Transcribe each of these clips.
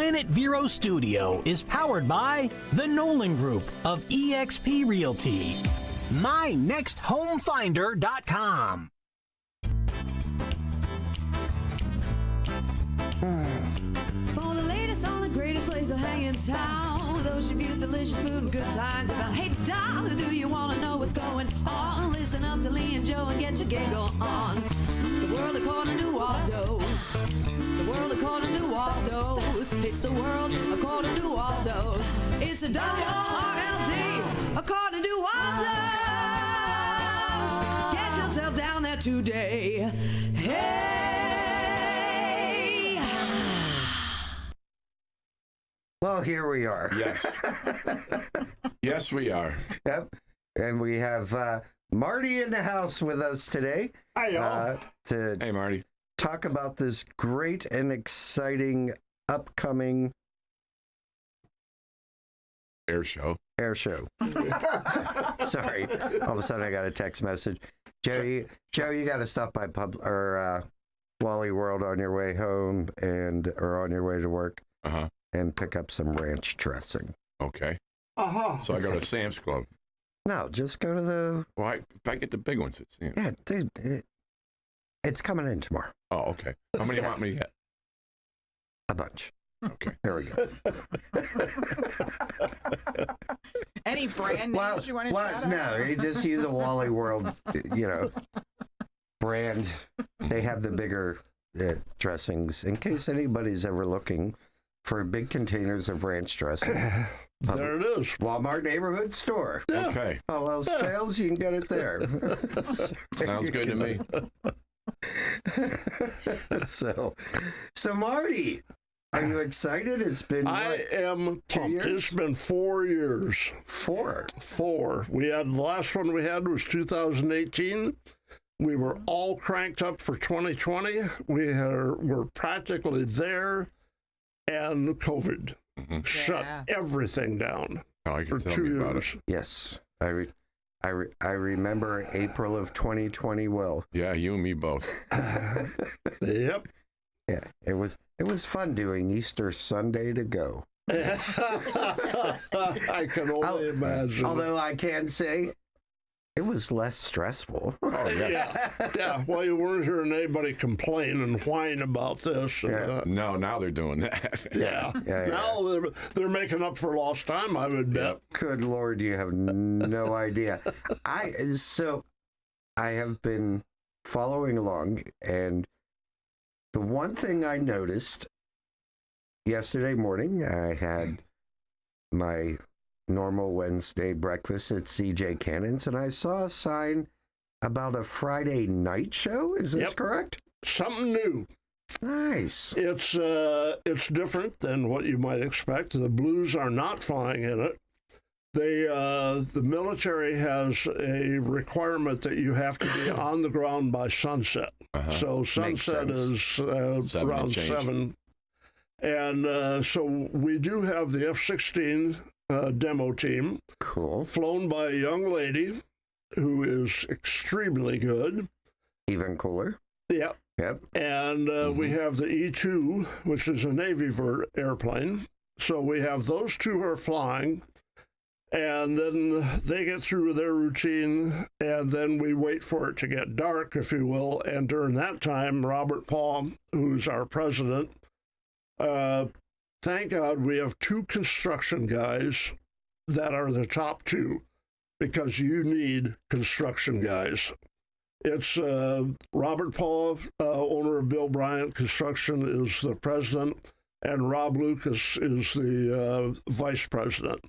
Planet Vero Studio is powered by the Nolan Group of eXp Realty. MyNextHomeFinder.com. For the latest on the greatest place to hang in town, with ocean views, delicious food, and good times. Hey, darling, do you want to know what's going on? Listen up to Lee and Joe and get your giggle on. The world according to Waldos. The world according to Waldos. It's the world according to Waldos. It's the WRLD according to Waldos. Get yourself down there today. Hey. Well, here we are. Yes. Yes, we are. Yep. And we have Marty in the house with us today. Hi, Hey, Marty. Talk about this great and exciting upcoming Air show. Sorry. All of a sudden I got a text message. Joe, you got to stop by Wally World on your way home or on your way to work. Uh-huh. And pick up some ranch dressing. Okay. Uh-huh. So I go to Sam's Club. No, just go to the... Well, if I get the big ones, it's... You know. Yeah, dude, it's coming in tomorrow. Oh, okay. How many you want me to get? A bunch. Okay. There we go. Any brand names you want to shout out? No, you just use a Wally World, brand. They have the bigger dressings in case anybody's ever looking for big containers of ranch dressing. There it is. Walmart neighborhood store. Yeah. Okay. All else fails, you can get it there. Sounds good to me. So Marty, are you excited? It's been I am 2 pumped. years? It's been 4 years. 4. 4. The last one we had was 2018. We were all cranked up for 2020. We're practically there, and COVID shut everything down Oh, you for can tell 2 me about years. it. Yes, I remember April of 2020 well. Yeah, you and me both. Yep. Yeah, it was fun doing Easter Sunday to go. I can only imagine. Although I can say it was less stressful. Oh, yes. Yeah. Well, you weren't hearing anybody complain and whine about this. And, No, now they're doing that. yeah. Yeah. Now they're making up for lost time, I would bet. Good Lord, you have no idea. I have been following along, and the one thing I noticed yesterday morning, I had my normal Wednesday breakfast at CJ Cannon's, and I saw a sign about a Friday night show. Is this correct? Something new. Nice. It's different than what you might expect. The Blues are not flying in it. The military has a requirement that you have to be on the ground by sunset. So sunset is around 7. And so we do have the F-16 demo team. Cool. Flown by a young lady who is extremely good. Even cooler. Yep. And we have the E-2, which is a Navy airplane. So we have those two are flying. And then they get through their routine, and then we wait for it to get dark, if you will. And during that time, Robert Paul, who's our president, thank God we have 2 construction guys that are the top 2, because you need construction guys. It's Robert Paul, owner of Bill Bryant Construction, is the president, and Rob Lucas is the vice president.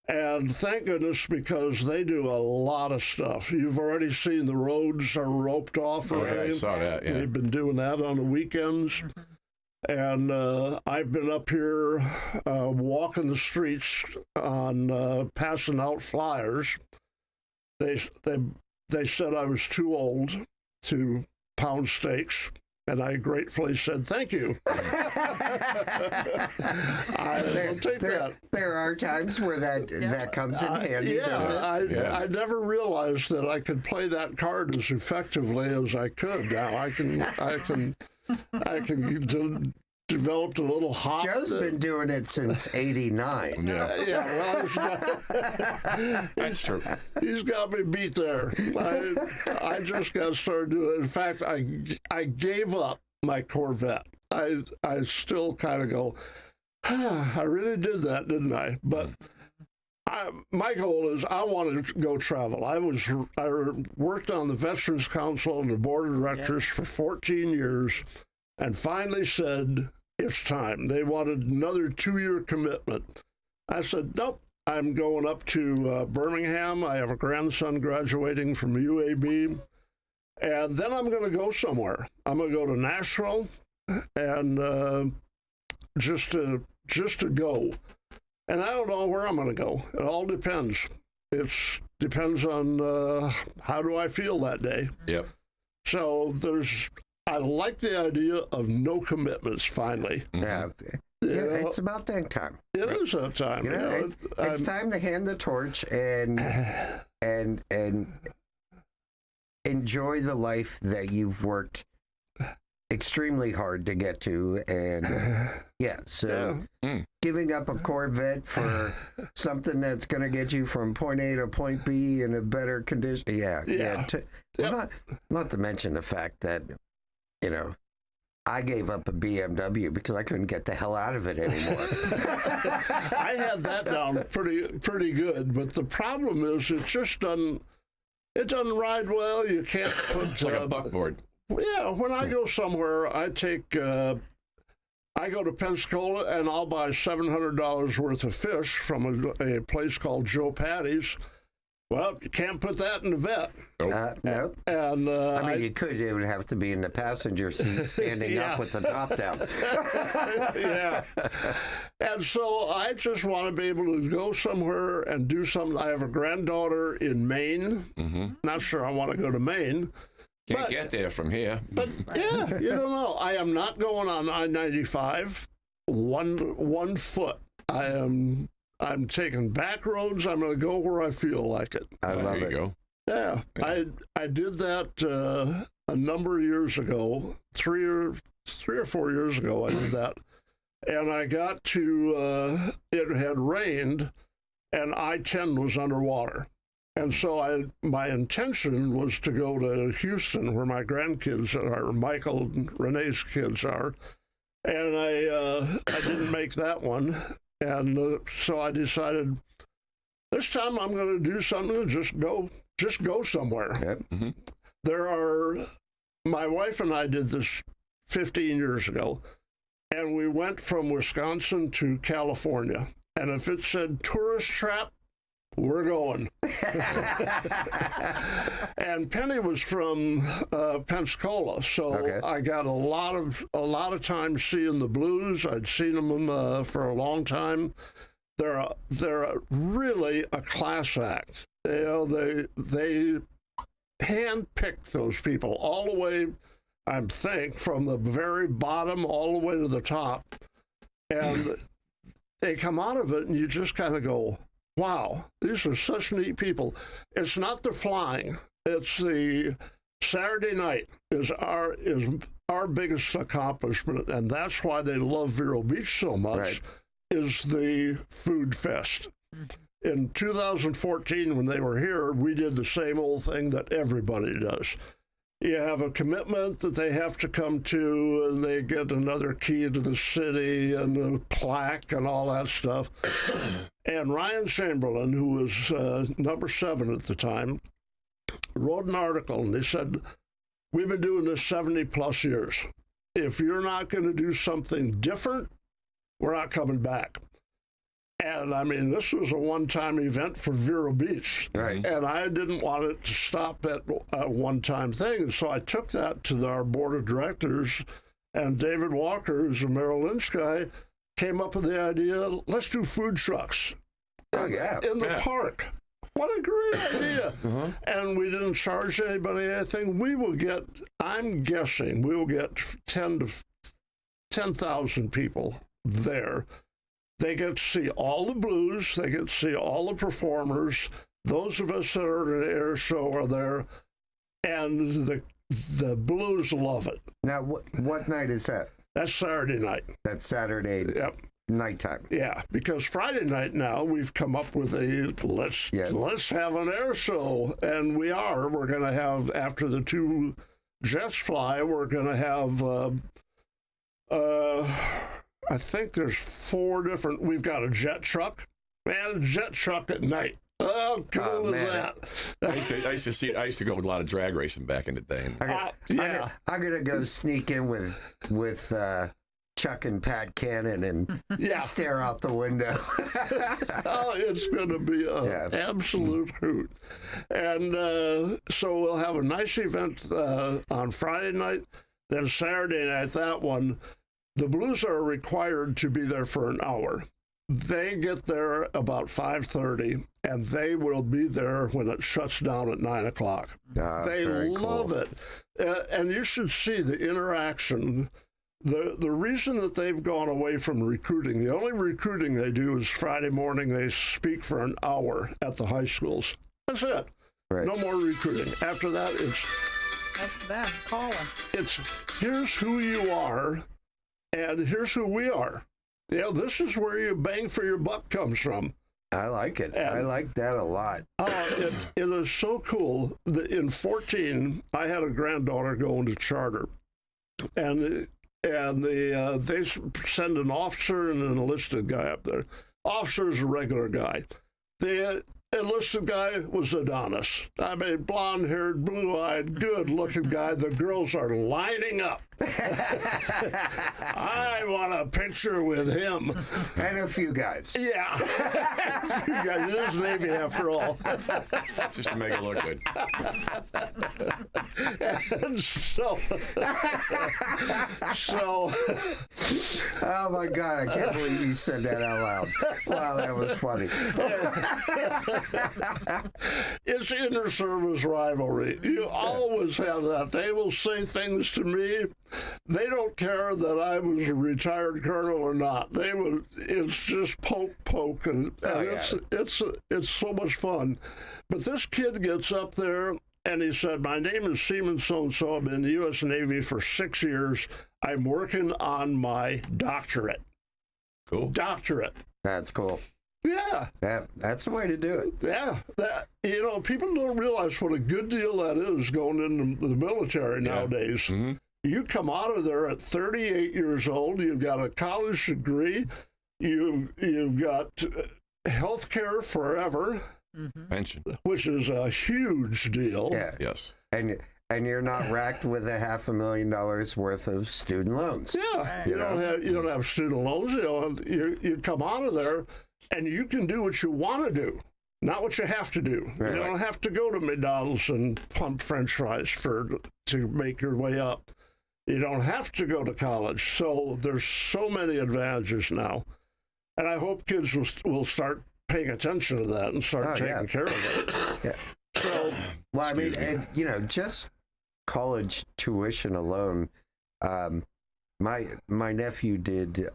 And thank goodness, because they do a lot of stuff. You've already seen the roads are roped off. Oh, yeah, I saw that, yeah. They've been doing that on the weekends. And I've been up here walking the streets on passing out flyers. They said I was too old to pound steaks, and I gratefully said, thank you. I will take that. There are times where that comes in handy. I never realized that I could play that card as effectively as I could. Now I can developed a little hop. Joe's been doing it since '89. Yeah, Well, that's true. he's got me beat there. I just got started doing it. In fact, I gave up my Corvette. I still kind of go, I really did that, didn't I? But my goal is I want to go travel. I worked on the Veterans Council and the Board of Directors for 14 years and finally said, it's time. They wanted another 2-year commitment. I said, nope, I'm going up to Birmingham. I have a grandson graduating from UAB. And then I'm going to go somewhere. I'm going to go to Nashville and just to go. And I don't know where I'm going to go. It all depends. It depends on how do I feel that day. Yep. So I like the idea of no commitments finally. Yeah. It's about that time. It is that time. It's time to hand the torch and enjoy the life that you've worked extremely hard to get to. And giving up a Corvette for something that's going to get you from point A to point B in a better condition. Not to mention the fact that, I gave up a BMW because I couldn't get the hell out of it anymore. I had that down pretty good, but the problem is it doesn't ride well. You can't put It's like a buckboard. Yeah, when I go somewhere, I go to Pensacola and I'll buy $700 worth of fish from a place called Joe Patty's. Well, you can't put that in the vet. No. And you could. It would have to be in the passenger seat, standing up with the top down. Yeah. And so I just want to be able to go somewhere and do something. I have a granddaughter in Maine. Mm-hmm. Not sure I want to go to Maine. Can't get there from here. But yeah, you don't know. I am not going on I-95 one foot. I'm taking back roads. I'm going to go where I feel like it. I love it. There you go. Yeah. I did that a number of years ago, three or 4 years ago. I did that, and I got to it had rained, and I-10 was underwater, and so my intention was to go to Houston, where my grandkids are, Michael and Renee's kids are, and I didn't make that one. And so I decided this time I'm going to do something and just go somewhere. Yep. Mm-hmm. My wife and I did this 15 years ago, and we went from Wisconsin to California. And if it said tourist trap, we're going. And Penny was from Pensacola, so I got a lot of time seeing the blues. I'd seen them for a long time. They're really a class act. They handpick those people all the way, I think, from the very bottom all the way to the top, and they come out of it, and you just kind of go, wow, these are such neat people. It's not the flying. It's the Saturday night is our biggest accomplishment, and that's why they love Vero Beach so much, right. Is the food fest. In 2014, when they were here, we did the same old thing that everybody does. You have a commitment that they have to come to, and they get another key to the city and a plaque and all that stuff. And Ryan Chamberlain, who was number 7 at the time, wrote an article, and he said, we've been doing this 70-plus years. If you're not going to do something different, we're not coming back. And, I mean, this was a one-time event for Vero Beach. Right. And I didn't want it to stop at a one-time thing. And so I took that to our board of directors, and David Walker, who's a Merrill Lynch guy, came up with the idea, let's do food trucks in the park. What a great idea. And we didn't charge anybody anything. I'm guessing we will get 10,000 people there. They get to see all the blues. They get to see all the performers. Those of us that are at an air show are there, and the blues love it. Now, what night is that? That's Saturday night. That's Saturday Yep. nighttime. Yeah, because Friday night now we've come up with a let's have an air show, and we're going to have, after the two jets fly, we're going to have I think there's 4 different. We've got a jet truck, man, a jet truck at night. How cool is that? I used to go with a lot of drag racing back in the day. Yeah. I'm gonna go sneak in with Chuck and Pat Cannon and stare out the window. Oh, it's going to be an absolute hoot. And so we'll have a nice event on Friday night. Then Saturday night, that one, the Blues are required to be there for an hour. They get there about 5:30, and they will be there when it shuts down at 9 o'clock. They love it. And you should see the interaction. The reason that they've gone away from recruiting, the only recruiting they do is Friday morning. They speak for an hour at the high schools. That's it. Right. No more recruiting. After that, That's them calling. it's here's who you are, and here's who we are. Yeah, this is where your bang for your buck comes from. I like it. I like that a lot. It is so cool that in 14, I had a granddaughter going to charter, and they send an officer and an enlisted guy up there. Officer's a regular guy. The enlisted guy was Adonis. I mean, blonde-haired, blue-eyed, good-looking guy. The girls are lining up. I want a picture with him. And a few guys. Yeah. It is Navy after all. Just to make it look good. And so, Oh my God, I can't believe you said that out loud. Wow, that was funny. it's inter-service rivalry. You always have that. They will say things to me. They don't care that I was a retired colonel or not. It's just poke, and it's so much fun. But this kid gets up there and he said, "My name is Seaman so-and-so. I've been in the U.S. Navy for 6 years. I'm working on my doctorate." Cool. Doctorate. That's cool. Yeah. That's the way to do it. Yeah. People don't realize what a good deal that is going into the military nowadays. Mm-hmm. You come out of there at 38 years old. You've got a college degree. You've got health care forever, Pension. which is a huge deal. Yeah. Yes. And you're not racked with $500,000 worth of student loans. Yeah. You don't have student loans. You come out of there, and you can do what you want to do, not what you have to do. Right. You don't have to go to McDonald's and pump French fries to make your way up. You don't have to go to college. So there's so many advantages now. And I hope kids will start paying attention to that and start taking care of it. Yeah. So, Well, I mean, and, just college tuition alone. My nephew did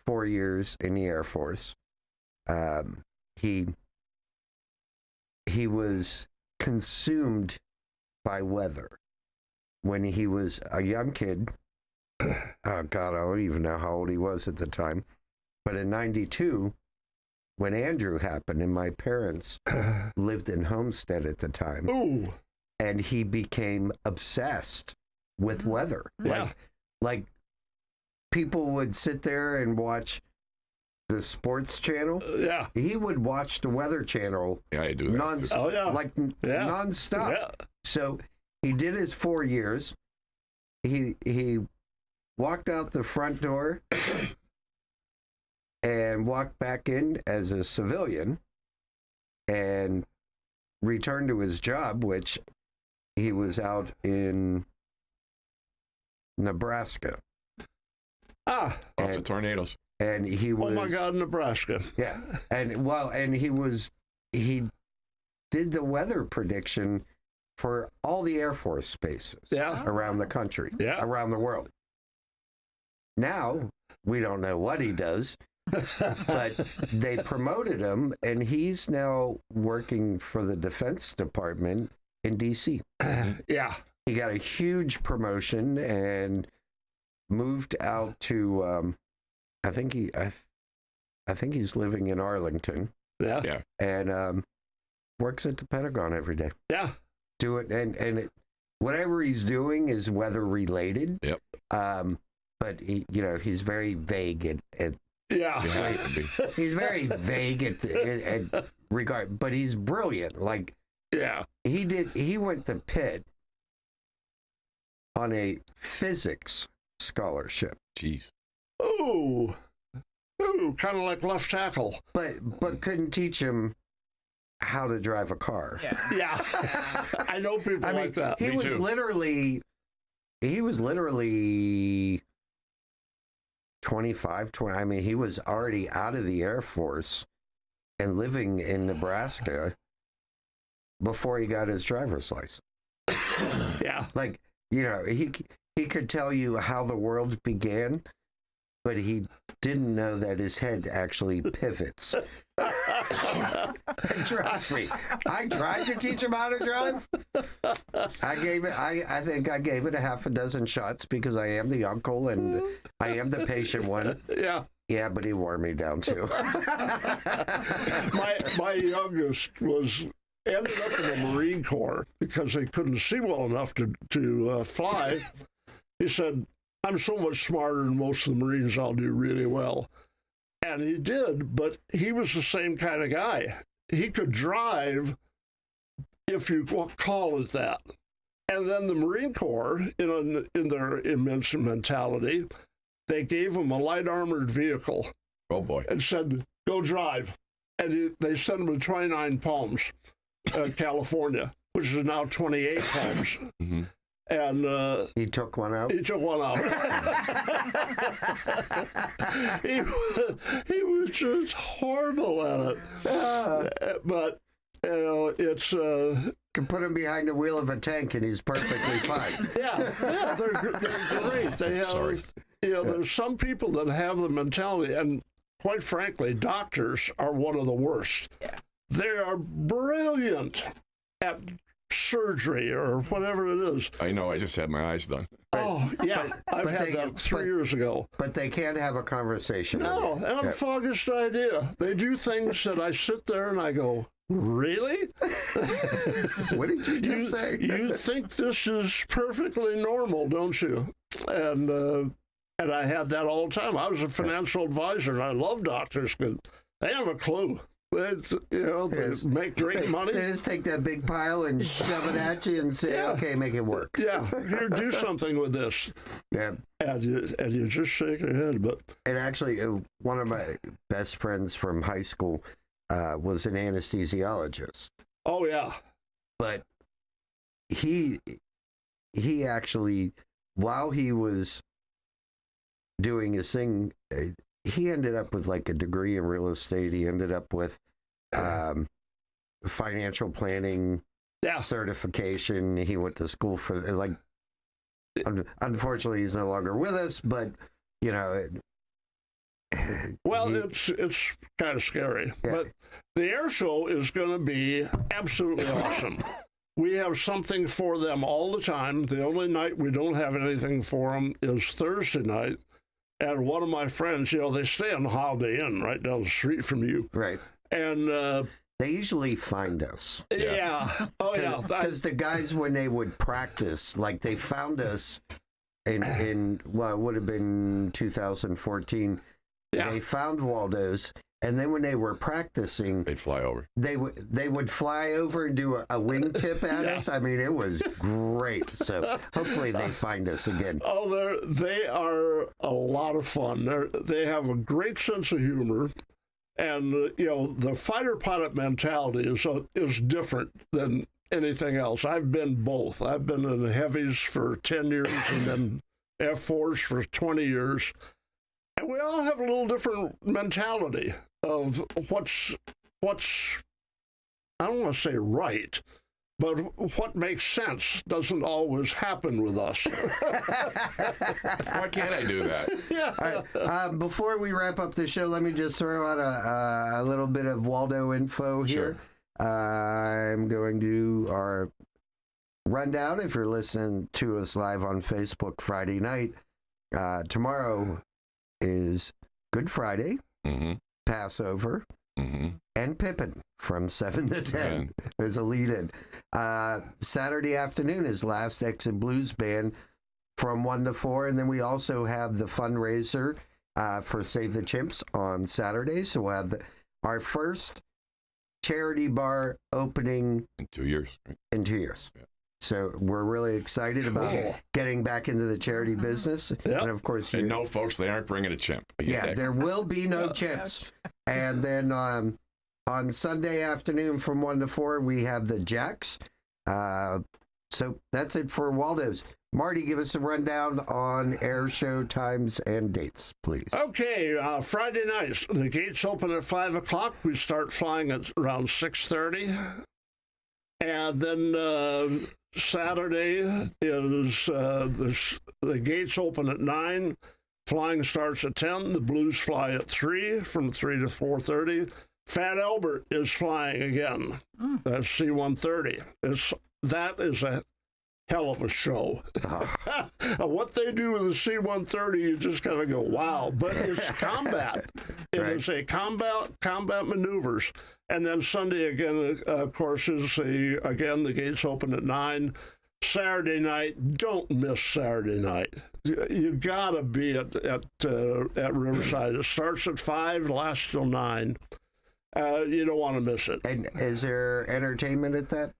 4 years in the Air Force. He was consumed by weather when he was a young kid. Oh God, I don't even know how old he was at the time. But in '92, when Andrew happened, and my parents lived in Homestead at the time, ooh, and he became obsessed with weather. Yeah. Like people would sit there and watch the sports channel. Yeah. He would watch the Weather Channel Yeah, I do that. nonstop. Yeah. So he did his 4 years. He walked out the front door and walked back in as a civilian and returned to his job, which he was out in Nebraska. Lots of tornadoes. And he was, Oh my God, Nebraska. yeah. And he did the weather prediction for all the Air Force bases around the country, around the world. Now, we don't know what he does, but they promoted him, and he's now working for the Defense Department in D.C. Yeah. He got a huge promotion, and moved out to I think he's living in Arlington. Yeah. And works at the Pentagon every day. Yeah. Do it whatever he's doing is weather related. Yep. But he's very vague at Yeah. You have to be. he's very vague at regard, but he's brilliant. Like, yeah, he went to Pitt on a physics scholarship. Jeez. Ooh, kind of like left tackle. But couldn't teach him how to drive a car. Yeah. I know people like that. He was literally 25, 20. I mean, he was already out of the Air Force and living in Nebraska before he got his driver's license. Yeah. Like, he could tell you how the world began, but he didn't know that his head actually pivots. Trust me, I tried to teach him how to drive. I think I gave it a half a dozen shots because I am the uncle and I am the patient one. Yeah. Yeah, but he wore me down too. My youngest ended up in the Marine Corps because they couldn't see well enough to fly. He said, "I'm so much smarter than most of the Marines, I'll do really well." And he did, but he was the same kind of guy. He could drive, if you call it that. And then the Marine Corps, in their immense mentality, they gave him a light armored vehicle. Oh, boy. And said, "Go drive." And they sent him to 29 Palms, California, which is now 28 Palms. Mm-hmm. And he took one out. He took one out. he was just horrible at it. But it's can put him behind the wheel of a tank and he's perfectly fine. Yeah, they're great. They have, there's some people that have the mentality, and quite frankly, doctors are one of the worst. Yeah. They are brilliant at surgery or whatever it is. I know. I just had my eyes done. Oh, yeah. I've had that 3 years ago. But they can't have a conversation. No, and I'm the foggiest idea. They do things that I sit there and I go, really? What did you just say? You think this is perfectly normal, don't you? And I had that all the time. I was a financial advisor, and I love doctors because they have a clue. They make great money. They just take that big pile and shove it at you and say, "Okay, make it work." Yeah, here, do something with this. Yeah, and you just shake your head. But and actually, one of my best friends from high school was an anesthesiologist. Oh yeah, but he actually, while he was doing his thing, he ended up with like a degree in real estate. He ended up with financial planning certification. He went to school for like. Unfortunately, he's no longer with us. But it's kind of scary. Yeah. But the air show is going to be absolutely awesome. We have something for them all the time. The only night we don't have anything for them is Thursday night. And one of my friends, they stay on the Holiday Inn right down the street from you. Right. And they usually find us. Yeah. Oh, yeah. Because the guys, when they would practice, like they found us in it would have been 2014. Yeah. They found Waldos. And then when they were practicing, they'd fly over. They would fly over and do a wingtip at us. I mean, it was great. So hopefully they find us again. Oh, they are a lot of fun. They have a great sense of humor, and the fighter pilot mentality is different than anything else. I've been both. I've been in the heavies for 10 years and then Air Force for 20 years. And we all have a little different mentality of what's I don't want to say right, but what makes sense doesn't always happen with us. Why can't I do that? Yeah. Right. Before we wrap up the show, let me just throw out a little bit of Waldo info here. Sure. I'm going to do our rundown. If you're listening to us live on Facebook Friday night, Tomorrow is Good Friday, Mm-hmm. Passover, Mm-hmm. and Pippin from 7 to 10. There's a lead in. Saturday afternoon is Last Exit Blues Band from 1 to 4. And then we also have the fundraiser for Save the Chimps on Saturday. So we'll have our first charity bar opening In 2 years. Right? in 2 years. Yeah. So we're really excited about getting back into the charity business. Yep. And of course, And no, folks, they aren't bringing a chimp. I get yeah, that. there will be no chimps. And then on Sunday afternoon from 1 to 4, we have the Jacks. So that's it for Waldos. Marty, give us a rundown on air show times and dates, please. Okay, Friday nights. The gates open at 5 o'clock. We start flying at around 6:30. And then Saturday is the gates open at 9. Flying starts at 10. The Blues fly at 3 from 3 to 4:30. Fat Albert is flying again. That's C-130. That is a hell of a show. What they do with the C-130, you just kind of go, wow. But it's combat. It is a combat maneuvers. And then Sunday again, of course, is the gates open at 9. Saturday night, don't miss Saturday night. You gotta be at Riverside. It starts at 5, lasts till 9. You don't want to miss it. And is there entertainment at that?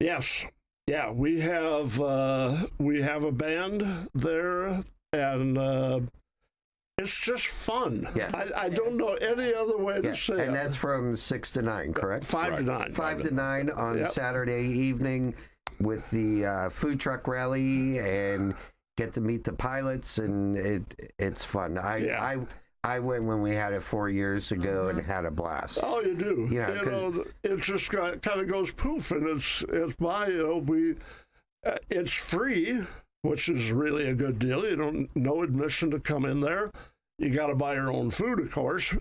Yes. Yeah, we have a band there, and it's just fun. Yeah. I don't know any other way to say And it. that's from 6 to 9, correct? 5 to 9. 5 to 9 on Yep. Saturday evening with the food truck rally, and get to meet the pilots, and it's fun. I went when we had it 4 years ago and had a blast. Oh, you do. Yeah, it just kind of goes poof, and it's by. It's free, which is really a good deal. You don't no admission to come in there. You got to buy your own food, of course,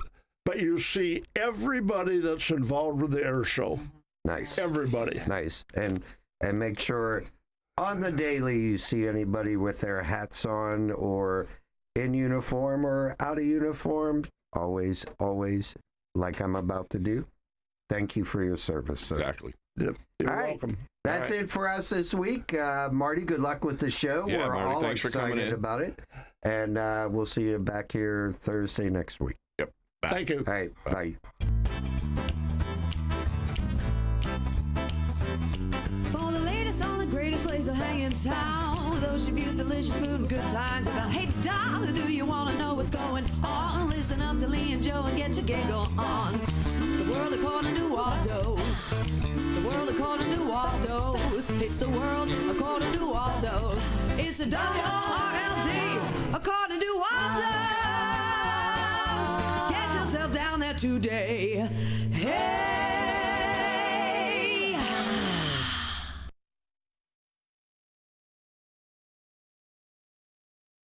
but you see everybody that's involved with the air show. Nice. Everybody. Nice. And make sure on the daily you see anybody with their hats on or in uniform or out of uniform. Always, like I'm about to do. Thank you for your service, sir. Exactly. Yep. You're All right. welcome. That's it for us this week. Marty, good luck with the show. Yeah, We're Marty, all thanks for coming excited in. about it. And we'll see you back here Thursday next week. Yep. Bye. Thank you. All right. Bye. For the latest on the greatest place to hang in town, those reviews, delicious food, and good times. About, hey, darling, do you want to know what's going on? Listen up to Lee and Joe and get your giggle on. The world according to Waldos. The world according to Waldos. It's the world according to Waldos. It's the WRLD according to Waldos. Get yourself down there today. Hey.